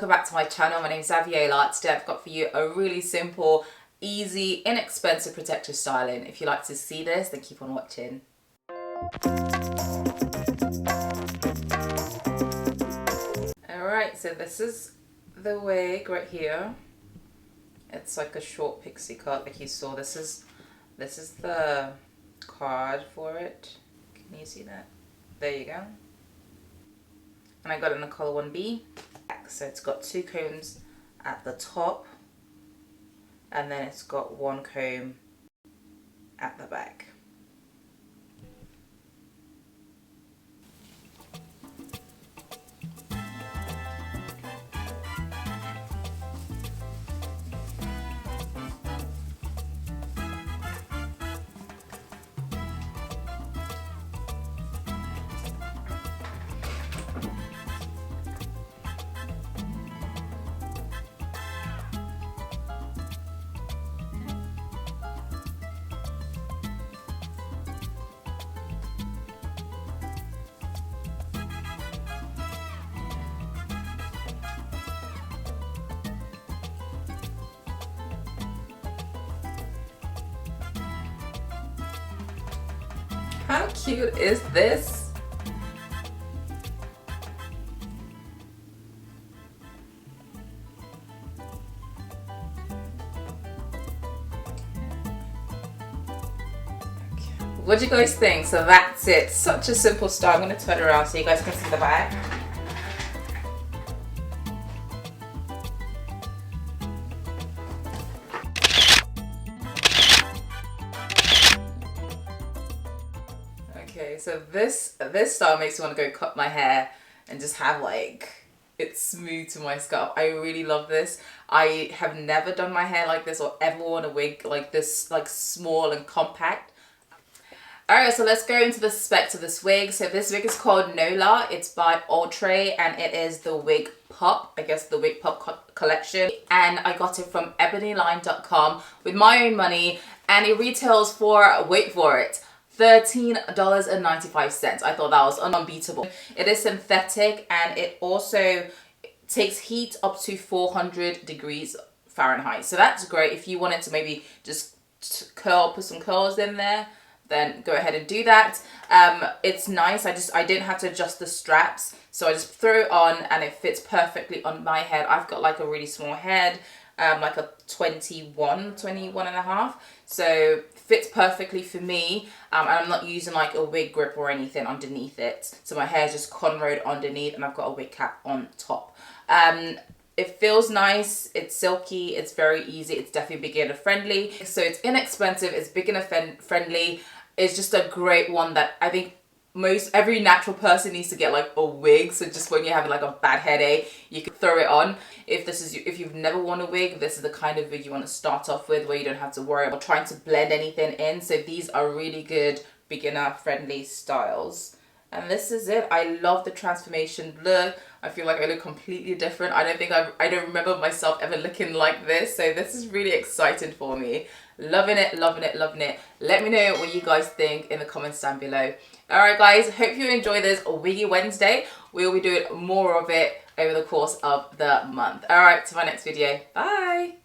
welcome back to my channel. My name is ItsAbeeyola. Today I've got for you a really simple, easy, inexpensive protective styling. If you like to see this, then keep on watching. Alright, so this is the wig right here. It's like a short pixie cut like you saw. This is the card for it. Can you see that? There you go. And I got it in the color 1B. So it's got two combs at the top, and then it's got one comb at the back. How cute is this? What do you guys think? So that's it. Such a simple style. I'm going to turn it around so you guys can see the back. Okay, so this style makes me want to go cut my hair and just have like it smooth to my scalp. I really love this. I have never done my hair like this or ever worn a wig like this, like small and compact. Alright, so let's go into the specs of this wig. So this wig is called NOLA. It's by Ultra and it is the Wig Pop, I guess the Wig Pop collection. And I got it from ebonyline.com with my own money, and it retails for, wait for it, $13.95. I thought that was unbeatable. It is synthetic and it also takes heat up to 400 degrees Fahrenheit. So that's great. If you wanted to maybe just put some curls in there, then go ahead and do that. It's nice. I didn't have to adjust the straps, so I just throw it on and it fits perfectly on my head. I've got like a really small head, like a 21 and a half, so fits perfectly for me, and I'm not using like a wig grip or anything underneath it, so my hair is just cornrowed underneath and I've got a wig cap on top. It feels nice, it's silky, it's very easy, it's definitely beginner friendly. So it's inexpensive, it's beginner friendly. It's just a great one that I think every natural person needs to get like a wig. So just when you're having like a bad headache, you can throw it on. If you've never worn a wig, this is the kind of wig you want to start off with, where you don't have to worry about trying to blend anything in. So these are really good beginner friendly styles. And this is it. I love the transformation look. I feel like I look completely different. I don't remember myself ever looking like this. So this is really exciting for me. Loving it, loving it, loving it. Let me know what you guys think in the comments down below. Alright guys, hope you enjoy this Wiggy Wednesday. We'll be doing more of it over the course of the month. Alright, to my next video. Bye!